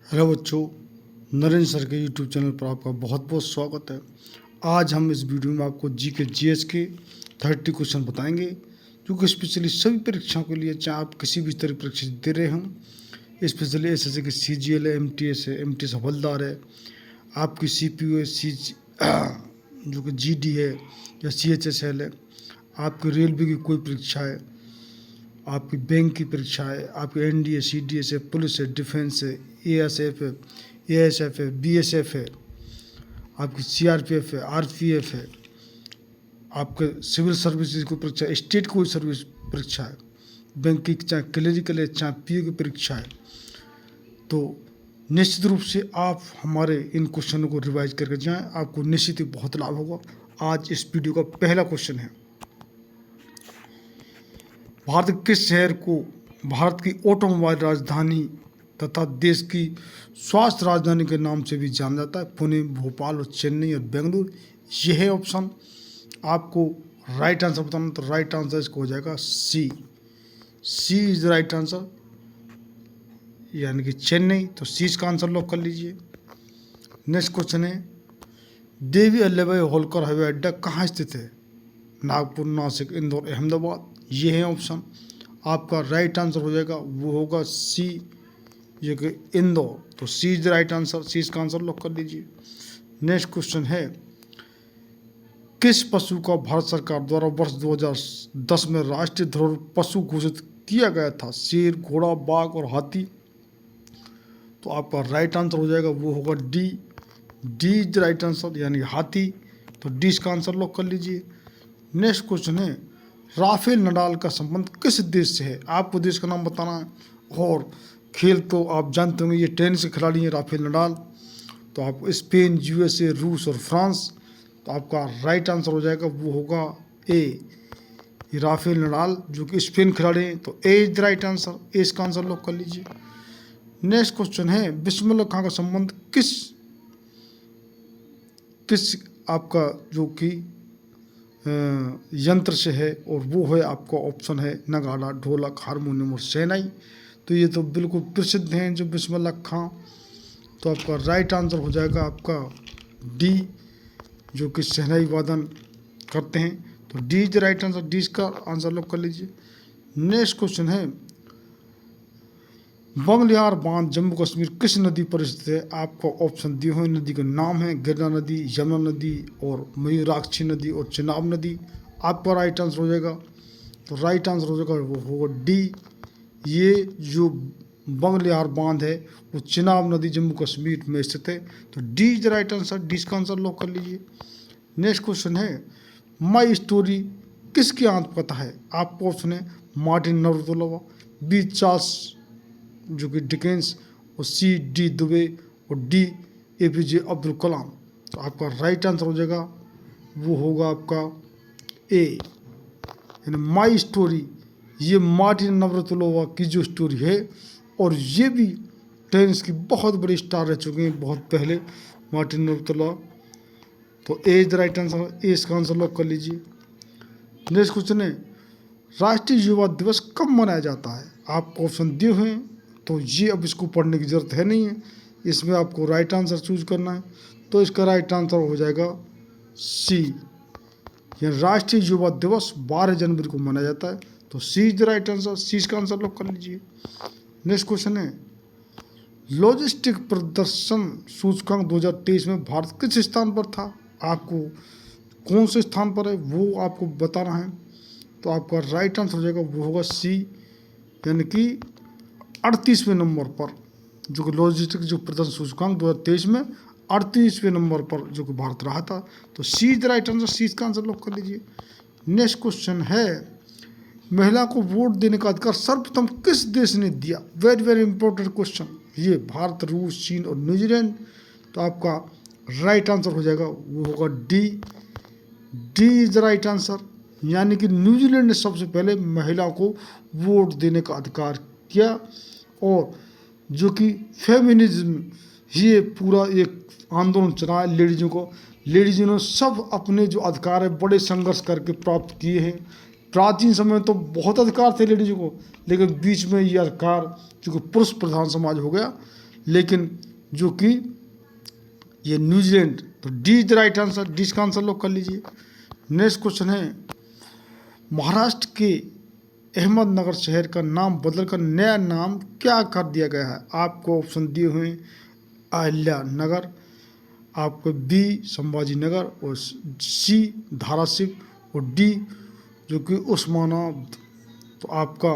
Hello बच्चों, Narendra sir के YouTube channel पर आपका बहुत बहुत स्वागत है। आज हम इस वीडियो में आपको जी के जीएस के 30 क्वेश्चन बताएंगे जो कि स्पेशली सभी परीक्षाओं के लिए, चाहे आप किसी भी तरह की परीक्षा दे रहे हों, स्पेशली एसएससी के सीजीएल है, एमटीएस है, एमटीएस हवलदार है, आपकी सीपीयू है, जो कि जीडी है या सीएचएसएल है, आपकी रेलवे की कोई परीक्षा है, आपकी बैंक की परीक्षा है, आपकी एनडीए, सीडीएस है, पुलिस है, डिफेंस है, एएसएफ है, एएसएफ है, बीएसएफ है, आपकी सीआरपीएफ है, आरपीएफ है, आपके सिविल सर्विसेज की परीक्षा, स्टेट कोई सर्विस परीक्षा है, बैंक की चाहे क्लरिकल है, चाहे पीओ की परीक्षा है, तो निश्चित रूप से आप हमारे इन क्वेश्चनों को रिवाइज करके जाएं, आपको निश्चित ही बहुत लाभ होगा। आज इस वीडियो का पहला क्वेश्चन है, भारत के किस शहर को भारत की ऑटोमोबाइल राजधानी तथा देश की स्वास्थ्य राजधानी के नाम से भी जाना जाता है? पुणे, भोपाल और चेन्नई और बेंगलुरु। यह है ऑप्शन। आपको राइट आंसर बताना, तो राइट आंसर इसको हो जाएगा सी। सी इज द राइट आंसर, यानी कि चेन्नई। तो सी इसका आंसर लॉक कर लीजिए। नेक्स्ट क्वेश्चन है, देवी अल्लभाई होलकर हवाई अड्डा कहाँ स्थित है? नागपुर, नासिक, इंदौर, अहमदाबाद। ये है ऑप्शन। आपका राइट आंसर हो जाएगा, वो होगा सी, जो कि इंदौर। तो सी इज द राइट आंसर, सी इसका आंसर लॉक कर लीजिए। नेक्स्ट क्वेश्चन है, किस पशु का भारत सरकार द्वारा वर्ष 2010 में राष्ट्रीय धरोहर पशु घोषित किया गया था? शेर, घोड़ा, बाघ और हाथी। तो आपका राइट आंसर हो जाएगा, वो होगा D. D is the right answer, यानी हाथी। तो डी इसका आंसर लॉक कर लीजिए। नेक्स्ट क्वेश्चन है, राफेल नडाल का संबंध किस देश से है? आपको देश का नाम बताना है। और खेल तो आप जानते होंगे, ये टेनिस के खिलाड़ी हैं राफेल नडाल। तो आप स्पेन, यूएसए, रूस और फ्रांस। तो आपका राइट आंसर हो जाएगा, वो होगा ए, ये राफेल नडाल जो कि स्पेन खिलाड़ी हैं। तो ए इज द राइट आंसर, ए इसका आंसर लॉक कर लीजिए। नेक्स्ट क्वेश्चन है, बिस्मिल्लाह खां का संबंध किस आपका जो कि यंत्र से है? और वो है आपका ऑप्शन है नगाड़ा, ढोलक, हारमोनियम और शहनाई। तो ये तो बिल्कुल प्रसिद्ध हैं जो बिस्मिल्लाह खां। तो आपका राइट आंसर हो जाएगा आपका डी, जो कि शहनाई वादन करते हैं। तो D is the right answer, D इसका आंसर लॉक कर लीजिए। नेक्स्ट क्वेश्चन है, बंगलियार बांध जम्मू कश्मीर किस नदी पर स्थित है? आपको ऑप्शन दिए हुए नदी का नाम है गिरना नदी, यमुना नदी और मयूराक्षी नदी और चिनाब नदी। आपका राइट आंसर हो जाएगा, तो राइट आंसर हो जाएगा वो होगा डी। ये जो बंगलियार बांध है वो चिनाब नदी जम्मू कश्मीर में स्थित है। तो D is the right answer, D का आंसर लॉक कर लीजिए। नेक्स्ट क्वेश्चन है, माई स्टोरी किसकी आत्मकथा है? आपको ऑप्शन है मार्टिन नवरतोलोवा, बी चार्ल्स जो कि डिकेंस, और सी डी दुबे और डी एपीजे अब्दुल कलाम। तो आपका राइट आंसर हो जाएगा, वो होगा आपका ए, यानी माई स्टोरी। ये मार्टिन नवरतोलोवा की जो स्टोरी है, और ये भी टेनिस की बहुत बड़ी स्टार रह चुके हैं बहुत पहले, मार्टिन नवरतोलोवा। तो ए इज द राइट आंसर, ए इसका आंसर लॉक कर लीजिए। नेक्स्ट क्वेश्चन है, राष्ट्रीय युवा दिवस कब मनाया जाता है? आपको ऑप्शन दिए हुए हैं, तो ये अब इसको पढ़ने की ज़रूरत है नहीं है, इसमें आपको राइट आंसर चूज करना है। तो इसका राइट आंसर हो जाएगा सी, यानी राष्ट्रीय युवा दिवस 12 जनवरी को मनाया जाता है। तो सी इज द राइट आंसर, सी इसका आंसर लॉक कर लीजिए। नेक्स्ट क्वेश्चन है, लॉजिस्टिक प्रदर्शन सूचकांक 2023 में भारत किस स्थान पर था? आपको कौन से स्थान पर है वो आपको बताना है। तो आपका राइट आंसर हो जाएगा, वो होगा सी, यानी कि 38वें नंबर पर, जो कि लॉजिस्टिक जो प्रदर्शन सूचकांक 2023 में 38वें नंबर पर जो कि भारत रहा था। तो सी इज द राइट आंसर, सी का आंसर लॉक कर लीजिए। नेक्स्ट क्वेश्चन है, महिला को वोट देने का अधिकार सर्वप्रथम किस देश ने दिया? Very very important question. ये भारत, रूस, चीन और न्यूजीलैंड। तो आपका राइट आंसर हो जाएगा, वो होगा D. D is the right answer, यानी कि न्यूजीलैंड ने सबसे पहले महिला को वोट देने का अधिकार किया। और जो कि फेमिनिज्म, ये पूरा एक आंदोलन चला है लेडीज़ों को। लेडीज़ों ने सब अपने जो अधिकार है बड़े संघर्ष करके प्राप्त किए हैं। प्राचीन समय में तो बहुत अधिकार थे लेडीज़ों को, लेकिन बीच में ये अधिकार जो कि पुरुष प्रधान समाज हो गया, लेकिन जो कि ये न्यूजीलैंड, तो D is the right answer, D का आंसर लोग कर लीजिए। नेक्स्ट क्वेश्चन है, महाराष्ट्र के अहमदनगर शहर का नाम बदलकर नया नाम क्या कर दिया गया है? आपको ऑप्शन दिए हुए हैं, अहिल्या नगर, आपको बी संभाजी नगर, और सी धाराशिव, और डी जो कि उस्मानाबाद। तो आपका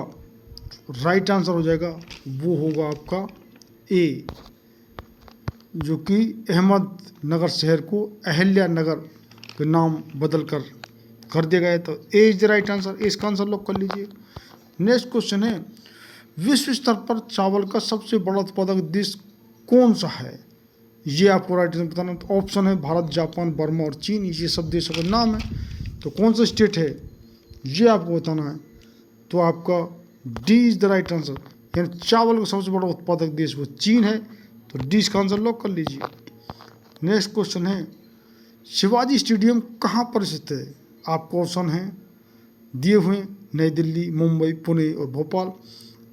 राइट आंसर हो जाएगा, वो होगा आपका ए, जो कि अहमदनगर शहर को अहिल्या नगर के नाम बदल कर दिया गया है। तो ए इज द राइट आंसर, इसका आंसर लोग कर लीजिए। नेक्स्ट क्वेश्चन है, विश्व स्तर पर चावल का सबसे बड़ा उत्पादक देश कौन सा है? ये आपको राइट आंसर बताना। तो ऑप्शन है भारत, जापान, बर्मा और चीन, ये सब देशों का नाम है। तो कौन सा स्टेट है ये आपको बताना है। तो आपका D is the right answer, यानी चावल का सबसे बड़ा उत्पादक देश वो चीन है। तो डी का आंसर लॉक कर लीजिए। नेक्स्ट क्वेश्चन है, शिवाजी स्टेडियम कहाँ पर स्थित है? आपको ऑप्शन है दिए हुए, नई दिल्ली, मुंबई, पुणे और भोपाल।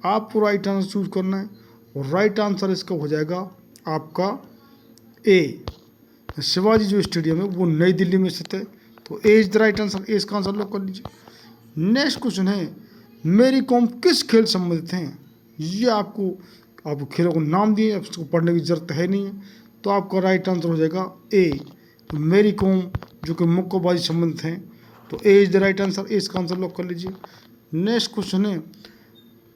आपको राइट आंसर चूज करना है, और राइट आंसर इसका हो जाएगा आपका ए, शिवाजी जो स्टेडियम है वो नई दिल्ली में स्थित है। तो ए इज द राइट आंसर, ए इसका आंसर लॉक कर लीजिए। नेक्स्ट क्वेश्चन है, मेरी कॉम किस खेल संबंधित हैं? ये आपको खेलों को नाम दिए, उसको पढ़ने की जरूरत है नहीं है। तो आपका राइट आंसर हो जाएगा ए, तो मेरी कॉम जो कि मुक्केबाजी संबंधित हैं। तो ए इज द राइट आंसर, ए इसका आंसर लॉक कर लीजिए। नेक्स्ट क्वेश्चन है,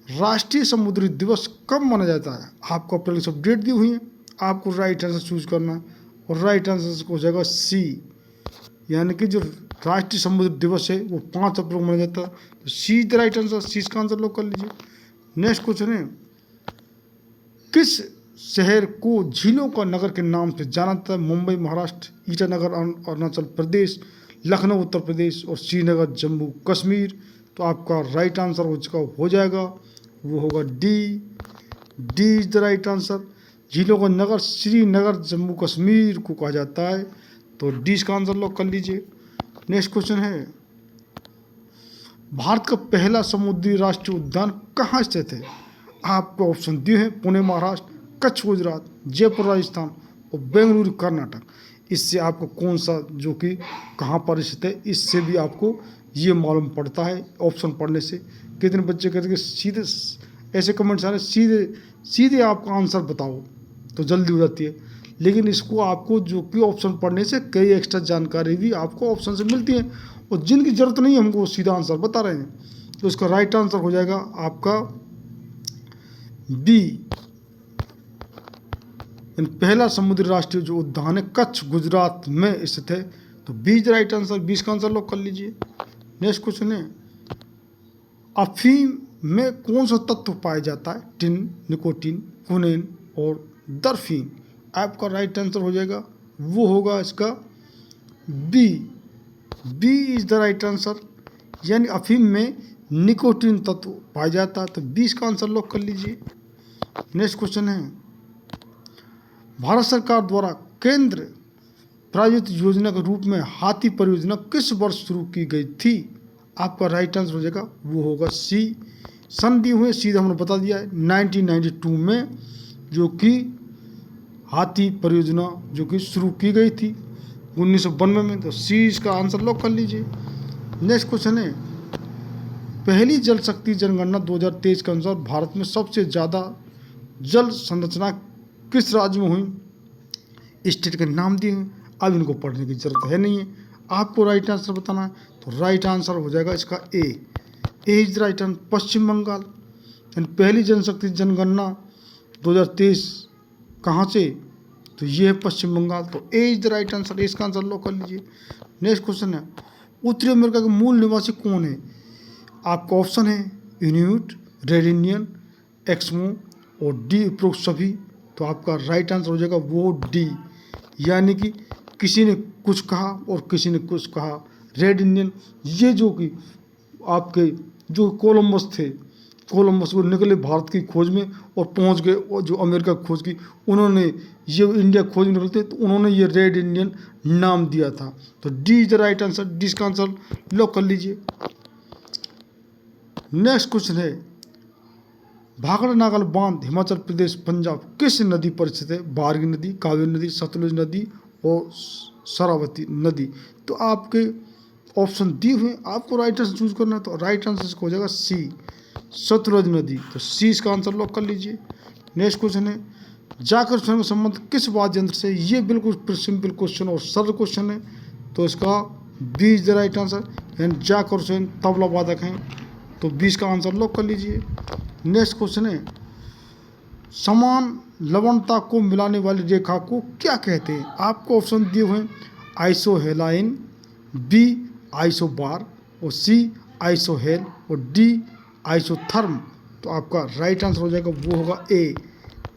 राष्ट्रीय समुद्री दिवस कब मनाया जाता है? आपको पहले सब डेट दी हुई है, आपको राइट आंसर चूज करना है, और राइट आंसर हो जाएगा सी, यानी कि जो राष्ट्रीय समुद्र दिवस है वो 5 अप्रैल को मनाया जाता है। तो सी द राइट आंसर, सी का आंसर लोग कर लीजिए। नेक्स्ट क्वेश्चन है, किस शहर को झीलों का नगर के नाम से जाना जाता है? मुंबई महाराष्ट्र, ईटानगर अरुणाचल प्रदेश, लखनऊ उत्तर प्रदेश, और श्रीनगर जम्मू कश्मीर। तो आपका राइट आंसर हो जाएगा वो होगा D, D is the right answer. झीलों का नगर श्रीनगर जम्मू कश्मीर को कहा जाता है। तो डी का आंसर लॉक कर लीजिए। नेक्स्ट क्वेश्चन है, भारत का पहला समुद्री राष्ट्रीय उद्यान कहाँ स्थित है? आपको ऑप्शन दिए हैं, पुणे महाराष्ट्र, कच्छ गुजरात, जयपुर राजस्थान और बेंगलुरु कर्नाटक। इससे आपको कौन सा जो कि कहाँ पर स्थित है, इससे भी आपको ये मालूम पड़ता है ऑप्शन पढ़ने से। कितने बच्चे कहते हैं कि सीधे ऐसे कमेंट्स आ रहे, सीधे सीधे आपका आंसर बताओ, तो जल्दी हो जाती है। लेकिन इसको आपको जो कि ऑप्शन पढ़ने से कई एक्स्ट्रा जानकारी भी आपको ऑप्शन से मिलती है, और जिनकी ज़रूरत नहीं है हमको सीधा आंसर बता रहे हैं। तो इसका राइट आंसर हो जाएगा आपका बी, पहला समुद्री राष्ट्रीय जो उद्यान है कच्छ गुजरात में स्थित है। तो बी इज राइट आंसर, 20 का आंसर लॉक कर लीजिए। नेक्स्ट क्वेश्चन है, अफीम में कौन सा तत्व पाया जाता है? टिन, निकोटीन, कुनेन और दरफीन। आपका राइट आंसर हो जाएगा वो होगा इसका B, B is the right answer, यानी अफीम में निकोटीन तत्व पाया जाता है। तो 20 का आंसर लॉक कर लीजिए। नेक्स्ट क्वेश्चन है, भारत सरकार द्वारा केंद्र प्रायोजित योजना के रूप में हाथी परियोजना किस वर्ष शुरू की गई थी? आपका राइट आंसर हो जाएगा वो होगा सी, सन दिए हुए सीधे हमने बता दिया है 1992 में जो कि हाथी परियोजना जो कि शुरू की गई थी 1992 में। तो सी इसका आंसर लॉक कर लीजिए। नेक्स्ट क्वेश्चन है, पहली जल शक्ति जनगणना 2023 के अनुसार भारत में सबसे ज़्यादा जल संरचना किस राज्य में हुई? स्टेट के नाम दिए हैं, अब इनको पढ़ने की जरूरत है नहीं है, आपको राइट आंसर बताना है। तो राइट आंसर हो जाएगा इसका ए, ए इज राइट आंसर, पश्चिम बंगाल। यानी पहली जनशक्ति जनगणना 2023 कहाँ से? तो ये है पश्चिम बंगाल। तो ए इज द राइट आंसर, इसका आंसर लॉक कर लीजिए। नेक्स्ट क्वेश्चन है, उत्तरी अमेरिका के मूल निवासी कौन है? आपका ऑप्शन है इन्यूट, रेड इंडियन, एक्समो और डी उपरोक्त सभी। तो आपका राइट आंसर हो जाएगा वो डी, यानी कि किसी ने कुछ कहा और किसी ने कुछ कहा। रेड इंडियन ये जो कि आपके जो कोलंबस थे, कोलंबस वो निकले भारत की खोज में और पहुंच गए, और जो अमेरिका की खोज की उन्होंने ये इंडिया खोज में निकलते तो उन्होंने ये रेड इंडियन नाम दिया था। तो D is the right answer, D का आंसर लॉक कर लीजिए। नेक्स्ट क्वेश्चन है, भाखड़ा नागल बांध हिमाचल प्रदेश पंजाब किस नदी पर स्थित है? बारगी नदी, कावेरी नदी, सतलुज नदी और शरावती नदी। तो आपके ऑप्शन दिए हुए, आपको राइट आंसर चूज करना है। तो राइट आंसर हो जाएगा सी, सतलुज नदी। तो सी इसका आंसर लॉक कर लीजिए। नेक्स्ट क्वेश्चन है, जाकर स्वयं संबंध किस वाद्य यंत्र से? ये बिल्कुल सिंपल क्वेश्चन और सरल क्वेश्चन है। तो इसका B is the right answer, यानी जाकर स्वयं तबला वादक हैं। तो 20 का आंसर लॉक कर लीजिए। नेक्स्ट क्वेश्चन है, समान लवणता को मिलाने वाली रेखा को क्या कहते हैं? आपको ऑप्शन दिए हुए हैं, आइसोहेलाइन, बी आइसोबार और सी आइसोहेल और डी आइसोथर्म। तो आपका राइट आंसर हो जाएगा, वो होगा ए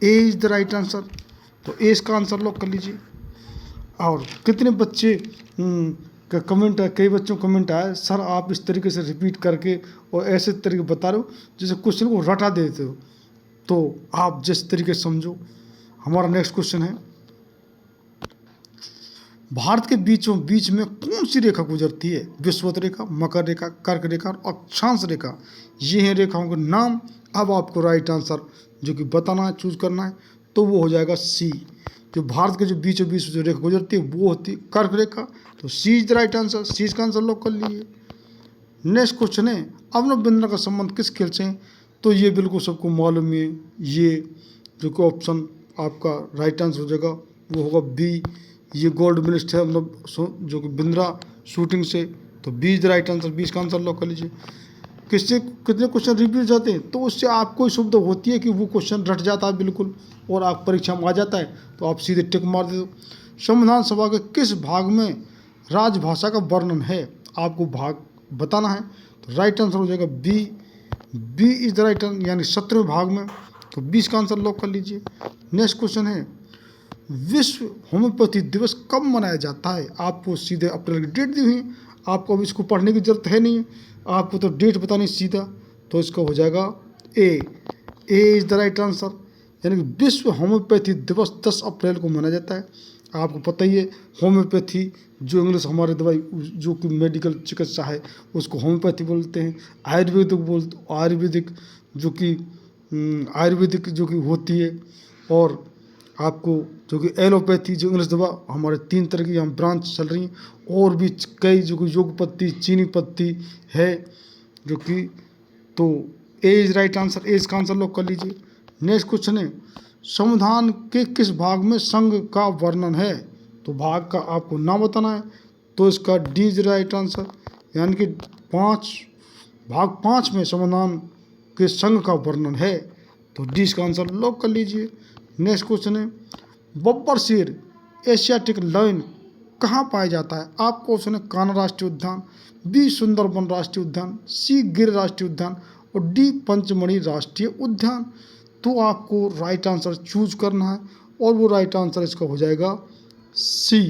इज द राइट आंसर। तो ए इसका आंसर लॉक कर लीजिए। और कितने बच्चे का कमेंट है, कई बच्चों को कमेंट आया, सर आप इस तरीके से रिपीट करके और ऐसे तरीके बता रहे हो जैसे क्वेश्चन को रटा देते हो। तो आप जिस तरीके से समझो। हमारा नेक्स्ट क्वेश्चन है, भारत के बीचों बीच में कौन सी रेखा गुजरती है? विषुवत रेखा, मकर रेखा, कर्क रेखा और अक्षांश रेखा। ये हैं रेखाओं के नाम। अब आपको राइट आंसर जो कि बताना है, चूज करना है। तो वो हो जाएगा सी। जो भारत के जो बीचों बीच जो रेखा गुजरती है वो होती है कर्क रेखा। तो सी इज द राइट आंसर, सी इसका आंसर लॉक कर लीजिए। नेक्स्ट क्वेश्चन है, अवनव बिंद्रा का संबंध किस खेल से है? तो ये बिल्कुल सबको मालूम है। ये जो कि ऑप्शन आपका राइट आंसर हो जाएगा, वो होगा बी। ये गोल्ड मेडलिस्ट है मतलब जो कि बिंद्रा शूटिंग से। तो B is the right answer, 20 का आंसर लॉक कर लीजिए। किससे कितने क्वेश्चन रिपीट जाते हैं? तो उससे आपको सुविधा होती है कि वो क्वेश्चन रट जाता है बिल्कुल, और आप परीक्षा में आ जाता है तो आप सीधे टिक मार दे दो। संविधान सभा के किस भाग में राजभाषा का वर्णन है? आपको भाग बताना है। तो राइट आंसर हो जाएगा B is the right answer, यानी 17वें भाग में। तो 20 का आंसर लॉक कर लीजिए। नेक्स्ट क्वेश्चन है, विश्व होम्योपैथी दिवस कब मनाया जाता है? आपको सीधे अप्रैल की डेट दी हुई है, आपको अब इसको पढ़ने की जरूरत है नहीं है, आपको तो डेट बतानी सीधा। तो इसका हो जाएगा ए इज द राइट आंसर, यानी कि विश्व होम्योपैथी दिवस 10 अप्रैल को मनाया जाता है। आपको पता ही है, होम्योपैथी जो इंग्लिश हमारे दवाई जो कि मेडिकल चिकित्सा है उसको होम्योपैथी बोलते हैं। आयुर्वेदिक जो कि होती है, और आपको जो कि एलोपैथी जो इंग्लिश दवा, हमारे 3 तरह की यहाँ ब्रांच चल रही हैं। और भी कई जो कि योग पत्ती, चीनी पत्ती है जो कि। तो ए इज राइट आंसर, ए इसका आंसर लॉक कर लीजिए। नेक्स्ट क्वेश्चन है, संविधान के किस भाग में संघ का वर्णन है? तो भाग का आपको नाम बताना है। तो इसका डी इज राइट आंसर, यानी कि भाग 5 में संविधान के संघ का वर्णन है। तो डी इसका आंसर लॉक कर लीजिए। नेक्स्ट क्वेश्चन है, बब्बर शेर एशियाटिक लायन कहाँ पाया जाता है? आपको ऑप्शन है, कान्हा राष्ट्रीय उद्यान, बी सुंदरबन राष्ट्रीय उद्यान, सी गिर राष्ट्रीय उद्यान और डी पंचमढ़ी राष्ट्रीय उद्यान। तो आपको राइट आंसर चूज करना है, और वो राइट आंसर इसका हो जाएगा सी,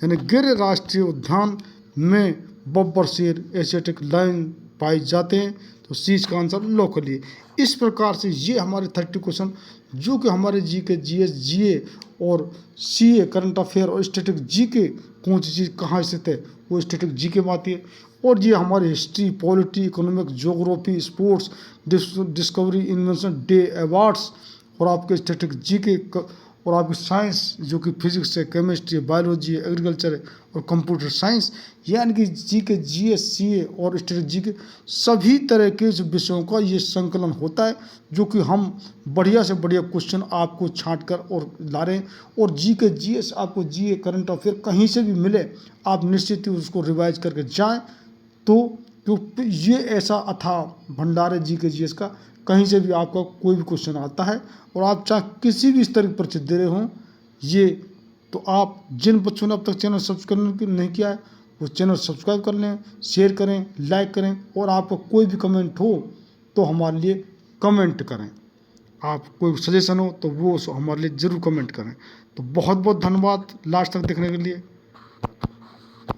यानी गिर राष्ट्रीय उद्यान में बब्बर शेर एशियाटिक लायन पाए जाते हैं। तो सी इसका आंसर लॉक कर लिए। इस प्रकार से ये हमारे 30 क्वेश्चन जो कि हमारे जीके, जीएस, जीए और सीए करंट अफेयर और स्टैटिक जीके कौन सी चीज़ कहाँ स्थित है वो स्टैटिक जीके में आती है। और ये हमारे history, polity, economic, geography, sports, discovery, invention day awards और आपके स्टैटिक जीके और आपकी साइंस जो कि फिजिक्स है, केमिस्ट्री है, बायोलॉजी है, एग्रीकल्चर है और कंप्यूटर साइंस, यानी कि जीके, जीएस, सीए और स्टैटिक जीके सभी तरह के विषयों का ये संकलन होता है, जो कि हम बढ़िया से बढ़िया क्वेश्चन आपको छांट कर और ला रहे हैं। और जीके, जीएस आपको जीए, करंट अफेयर कहीं से भी मिले, आप निश्चित ही उसको रिवाइज करके जाएँ। तो ये ऐसा अथाह भंडार है जीके, जीएस का, कहीं से भी आपका कोई भी क्वेश्चन आता है और आप चाहे किसी भी स्तर की परीक्षा दे रहे हों ये। तो आप जिन बच्चों ने अब तक चैनल सब्सक्राइब नहीं किया है वो चैनल सब्सक्राइब कर लें, शेयर करें, लाइक करें, और आपका कोई भी कमेंट हो तो हमारे लिए कमेंट करें। आप कोई सजेशन हो तो वो हमारे लिए ज़रूर कमेंट करें। तो बहुत बहुत धन्यवाद लास्ट तक देखने के लिए।